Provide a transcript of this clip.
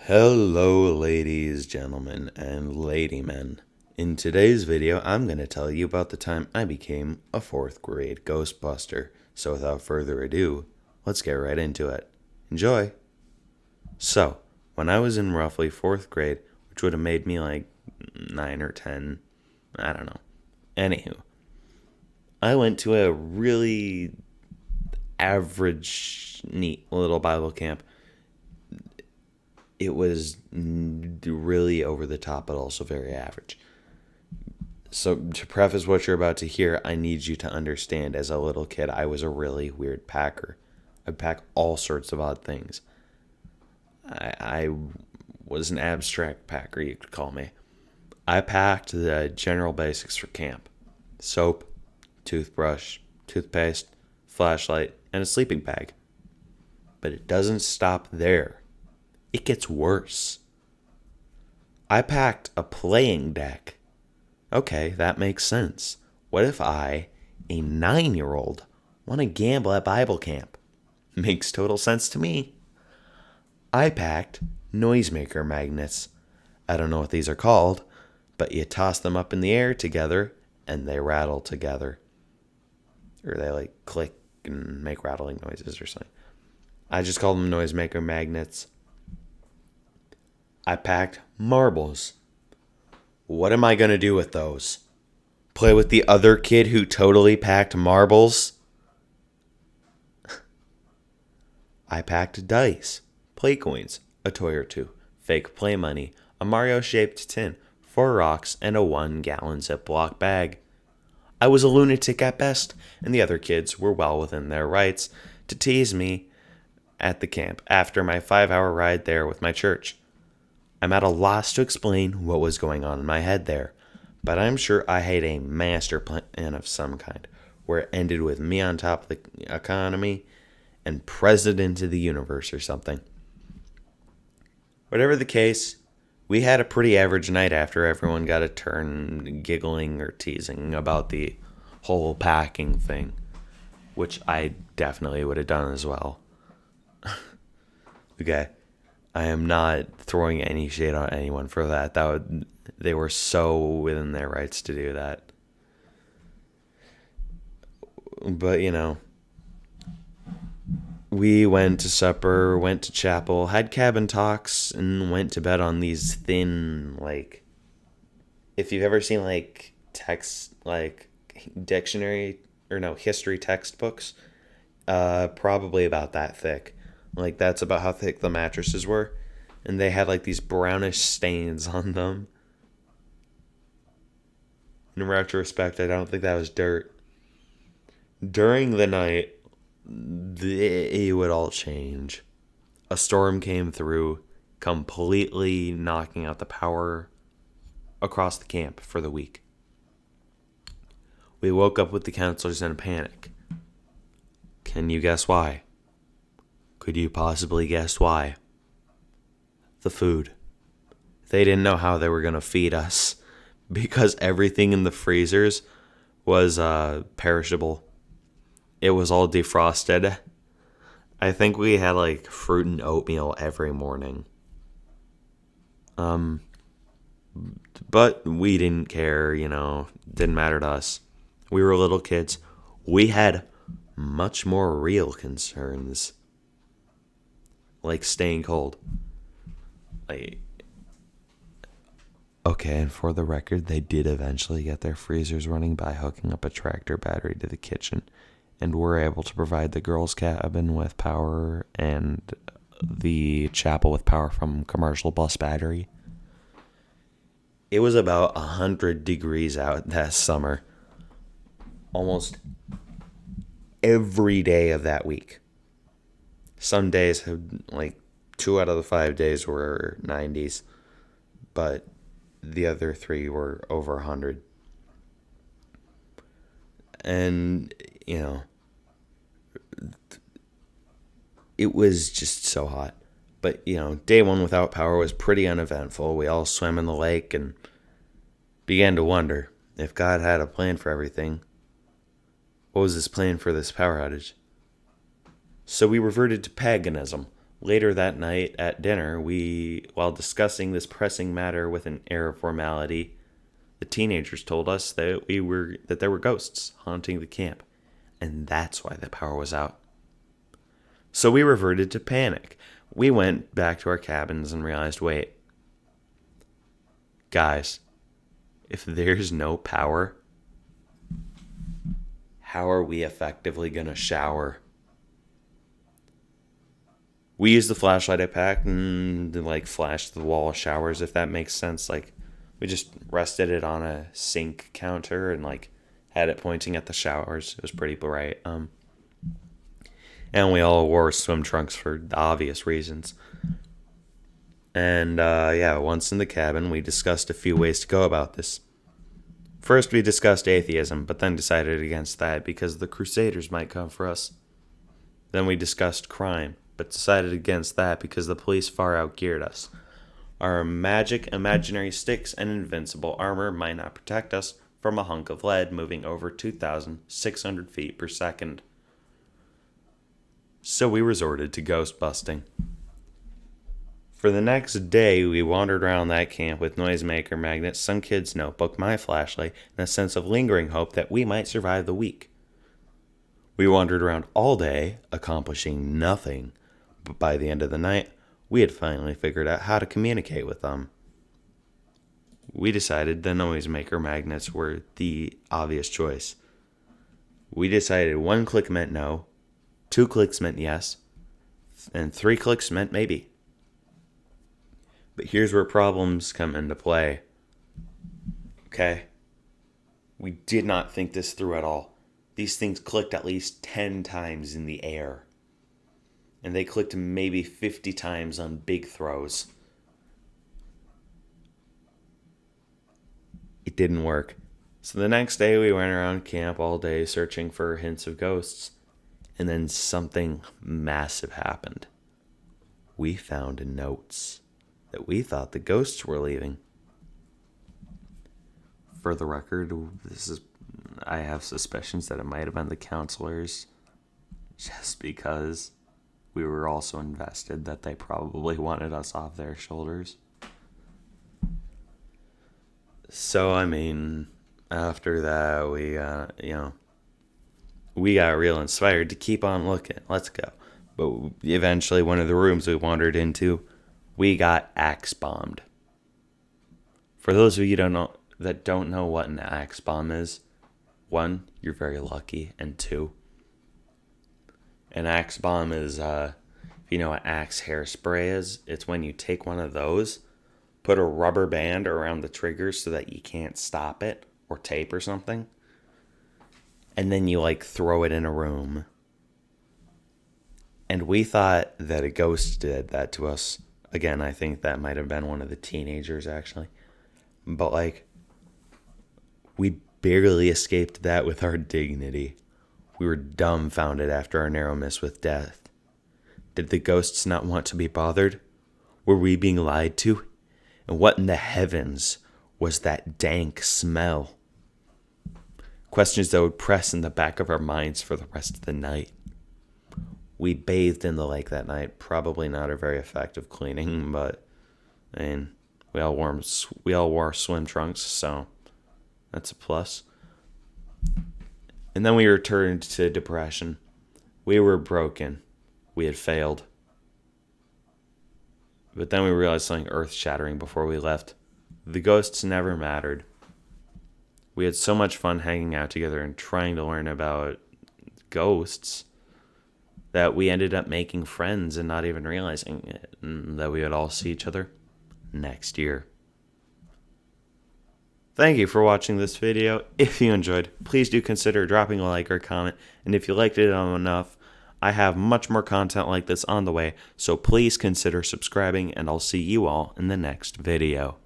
Hello, ladies, gentlemen, and ladymen. In today's video, I'm going to tell you about the time I became a 4th grade ghostbuster. So without further ado, let's get right into it. Enjoy! So, when I was in roughly 4th grade, which would have made me like 9 or 10, I don't know. Anywho, I went to a really average, neat little Bible camp. It was really over the top, but also very average. So, to preface what you're about to hear, I need you to understand as a little kid, I was a really weird packer. I'd pack all sorts of odd things. I was an abstract packer, you could call me. I packed the general basics for camp: soap, toothbrush, toothpaste, flashlight, and a sleeping bag. But it doesn't stop there. It gets worse. I packed a playing deck. Okay, that makes sense. What if I, a 9-year-old, want to gamble at Bible camp? Makes total sense to me. I packed noisemaker magnets. I don't know what these are called, but you toss them up in the air together and they rattle together. Or they like click and make rattling noises or something. I just call them noisemaker magnets. I packed marbles. What am I going to do with those? Play with the other kid who totally packed marbles? I packed dice, play coins, a toy or two, fake play money, a Mario-shaped tin, 4 rocks, and a 1-gallon Ziploc bag. I was a lunatic at best, and the other kids were well within their rights to tease me at the camp after my 5-hour ride there with my church. I'm at a loss to explain what was going on in my head there, but I'm sure I had a master plan of some kind, where it ended with me on top of the economy and president of the universe or something. Whatever the case, we had a pretty average night after everyone got a turn giggling or teasing about the whole packing thing, which I definitely would have done as well. Okay. I am not throwing any shade on anyone for that. They were so within their rights to do that. But, we went to supper, went to chapel, had cabin talks, and went to bed on these thin, if you've ever seen, text, dictionary, or no, history textbooks, probably about that thick. That's about how thick the mattresses were. And they had, these brownish stains on them. In retrospect, I don't think that was dirt. During the night, it would all change. A storm came through, completely knocking out the power across the camp for the week. We woke up with the counselors in a panic. Can you guess why? Could you possibly guess why? The food. They didn't know how they were going to feed us because everything in the freezers was perishable. It was all defrosted. I think we had fruit and oatmeal every morning. But we didn't care, didn't matter to us. We were little kids. We had much more real concerns. Like staying cold. Okay, and for the record, they did eventually get their freezers running by hooking up a tractor battery to the kitchen, and were able to provide the girls' cabin with power and the chapel with power from commercial bus battery. It was about 100 degrees out that summer. Almost every day of that week. Some days had 2 out of the 5 days were 90s, but the other 3 were over 100. And, it was just so hot. But, day 1 without power was pretty uneventful. We all swam in the lake and began to wonder if God had a plan for everything. What was his plan for this power outage? So we reverted to paganism, Later that night at dinner, while discussing this pressing matter with an air of formality, the teenagers told us that there were ghosts haunting the camp, and that's why the power was out. So we reverted to panic. We went back to our cabins and realized, wait, guys, if there's no power, how are we effectively going to shower? We used the flashlight I packed and flashed the wall of showers, if that makes sense. We just rested it on a sink counter and had it pointing at the showers. It was pretty bright. And we all wore swim trunks for obvious reasons. And once in the cabin, we discussed a few ways to go about this. First, we discussed atheism, but then decided against that because the Crusaders might come for us. Then we discussed crime, but decided against that because the police far outgeared us. Our magic, imaginary sticks, and invincible armor might not protect us from a hunk of lead moving over 2,600 feet per second. So we resorted to ghost busting. For the next day, we wandered around that camp with noisemaker magnets, some kid's notebook, my flashlight, and a sense of lingering hope that we might survive the week. We wandered around all day, accomplishing nothing, but by the end of the night, we had finally figured out how to communicate with them. We decided the noisemaker magnets were the obvious choice. We decided 1 click meant no, 2 clicks meant yes, and 3 clicks meant maybe. But here's where problems come into play. Okay? We did not think this through at all. These things clicked at least 10 times in the air. And they clicked maybe 50 times on big throws. It didn't work. So the next day we went around camp all day searching for hints of ghosts. And then something massive happened. We found notes that we thought the ghosts were leaving. For the record, I have suspicions that it might have been the counselors, just because we were also invested that they probably wanted us off their shoulders. So, after that, we got real inspired to keep on looking. Let's go. But eventually, one of the rooms we wandered into, we got axe bombed. For those of you that don't know what an axe bomb is, 1, you're very lucky, and 2, an axe bomb is, if you know what axe hairspray is, it's when you take one of those, put a rubber band around the trigger so that you can't stop it, or tape or something, and then you throw it in a room. And we thought that a ghost did that to us. Again, I think that might have been one of the teenagers, actually. But, we barely escaped that with our dignity. We were dumbfounded after our narrow miss with death. Did the ghosts not want to be bothered? Were we being lied to? And what in the heavens was that dank smell? Questions that would press in the back of our minds for the rest of the night. We bathed in the lake that night. Probably not a very effective cleaning, but we all wore swim trunks, so that's a plus. And then we returned to depression. We were broken. We had failed. But then we realized something earth-shattering before we left. The ghosts never mattered. We had so much fun hanging out together and trying to learn about ghosts that we ended up making friends and not even realizing it, and that we would all see each other next year. Thank you for watching this video. If you enjoyed, please do consider dropping a like or comment, and if you liked it enough, I have much more content like this on the way, so please consider subscribing, and I'll see you all in the next video.